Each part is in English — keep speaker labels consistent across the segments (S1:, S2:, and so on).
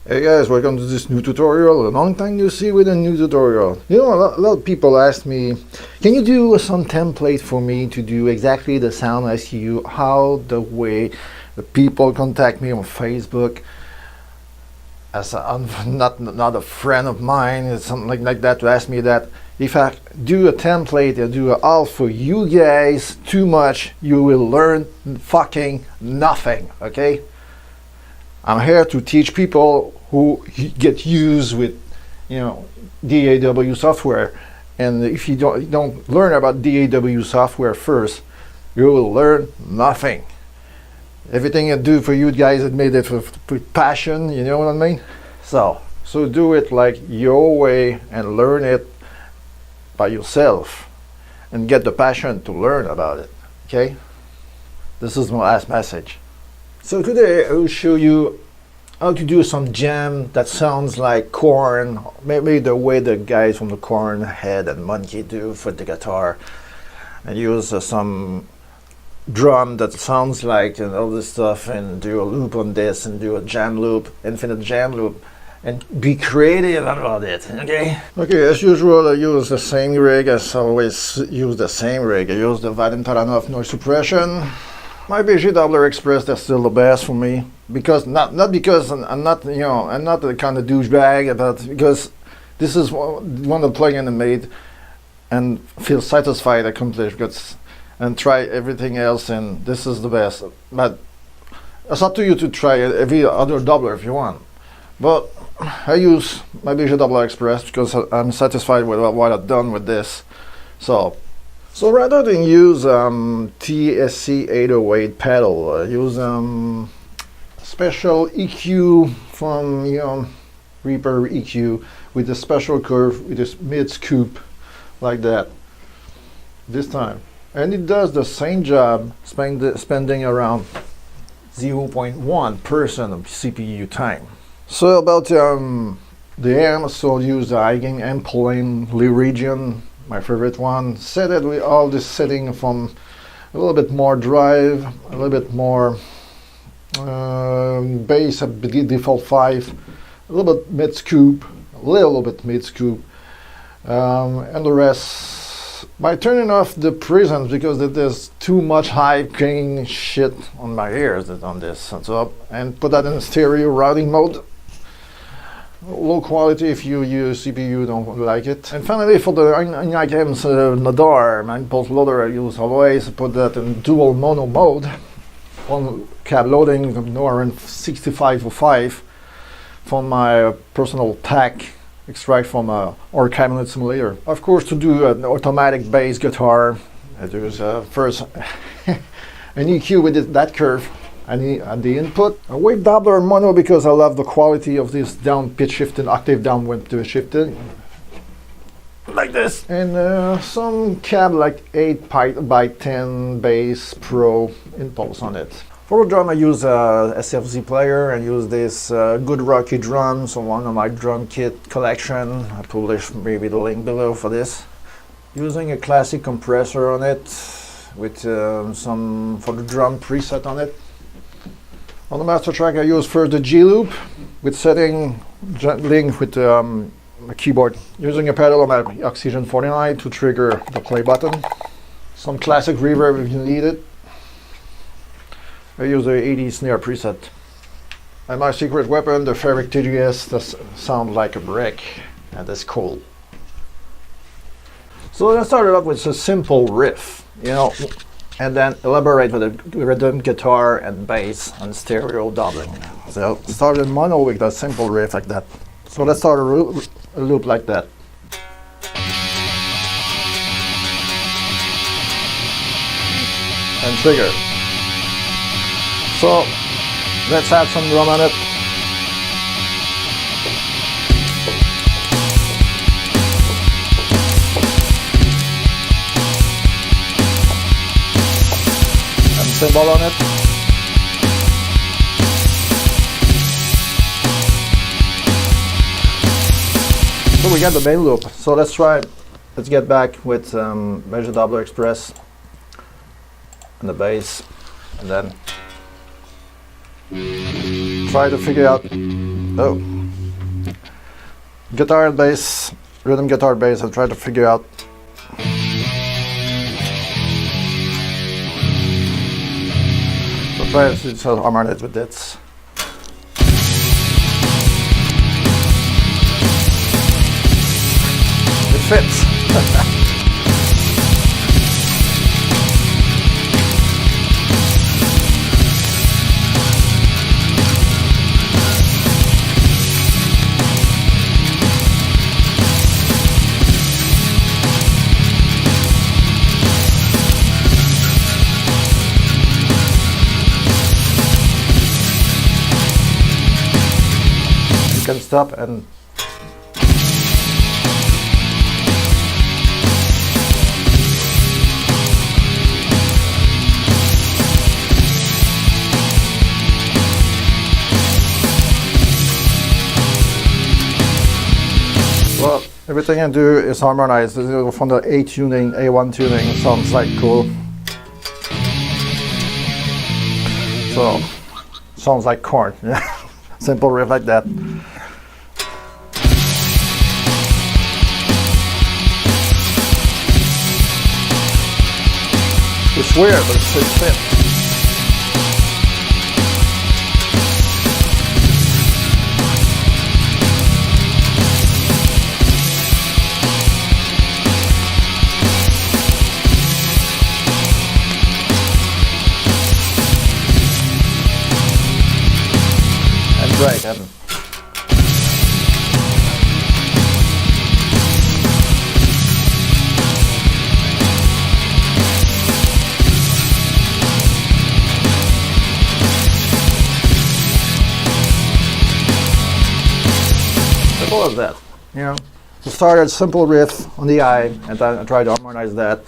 S1: Hey guys, welcome to this new tutorial. A long time no see with a new tutorial. You know, a lot of people ask me, can you do some template for me to do exactly the sound I see you, how the way the people contact me on Facebook as not a friend of mine, it's something like that, to ask me that if I do a template and do all for you guys too much, you will learn fucking nothing, okay? I'm here to teach people who get used with, you know, DAW software. And if you don't learn about DAW software first, you will learn nothing. Everything I do for you guys, I made it with passion, you know what I mean? So do it like your way and learn it by yourself and get the passion to learn about it, okay? This is my last message. So today I will show you how to do some jam that sounds like KORN, maybe the way the guys from the KORN Head and Monkey do for the guitar, and use some drum that sounds like and all this stuff, and do a loop on this and do a jam loop, infinite jam loop, and be creative about it, okay? Okay, as usual I use the same rig, as I always use the same rig. I use the Vadim Taranov noise suppression. My BG Doubler Express, that's still the best for me, because not because I'm not, you know, I'm not the kind of douchebag, but because this is one of the plugins I made and feel satisfied, accomplished, and try everything else, and this is the best. But it's up to you to try every other doubler if you want. But I use my BG Doubler Express because I'm satisfied with what I've done with this. So rather than use TSC 808 pedal, I use special EQ from, you know, Reaper EQ with a special curve with this mid scoop like that this time, and it does the same job, spending around 0.1% of CPU time. So about the amp, so I'll use the Eigen amp plane region, my favorite one. Set it with all this setting from a little bit more drive, a little bit more bass at default 5, a little bit mid scoop, and the rest by turning off the presence, because there's too much high gain shit on my ears on this, and put that in stereo routing mode. Low quality if you use CPU, don't like it. And finally, for the Eigen's Nadar bolt loader, I use always put that in dual mono mode. One cab loading, around 6505 from my personal TAC extract from our cabinet simulator. Of course, to do an automatic bass guitar, I do first an EQ with that curve. I need the input. A wave doubler mono because I love the quality of this down pitch shifted, octave downward to shifted, like this. And some cab like 8x10 bass pro impulse on it. For the drum I use a SFZ player and use this Good Rocky drums on one of my drum kit collection. I publish maybe the link below for this. Using a classic compressor on it with some for the drum preset on it. On the master track I use first the G loop with setting linked with a keyboard. Using a pedal on my Oxygen 49 to trigger the play button. Some classic reverb if you need it. I use the 80 snare preset. And my secret weapon, the Ferric TGS, that sounds like a brick, and that's cool. So let's start it off with a simple riff, you know, and then elaborate with a rhythm guitar and bass and stereo doubling. So start in mono with that simple riff like that. So let's start a loop like that. And trigger. So let's add some drum on it. Cymbal on it. So we got the main loop. So let's get back with Measure Doubler Express and the bass, and then try to figure out, oh, guitar and bass, rhythm guitar bass, and try to figure out so try to harmonize with this. It fits. You can stop and well, everything I do is harmonized. From the A tuning, A1 tuning, it sounds like cool. So, sounds like KORN. Yeah, simple riff like that. It's weird, but it fits. Right, Evan. Simple as that, you know. We started simple riff on the I, and then I tried to harmonize that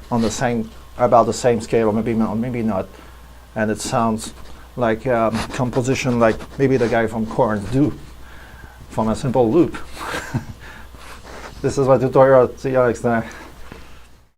S1: on the same, about the same scale, or maybe not, and it sounds like composition like maybe the guy from KORN do from a simple loop. This is my tutorial. See you next time.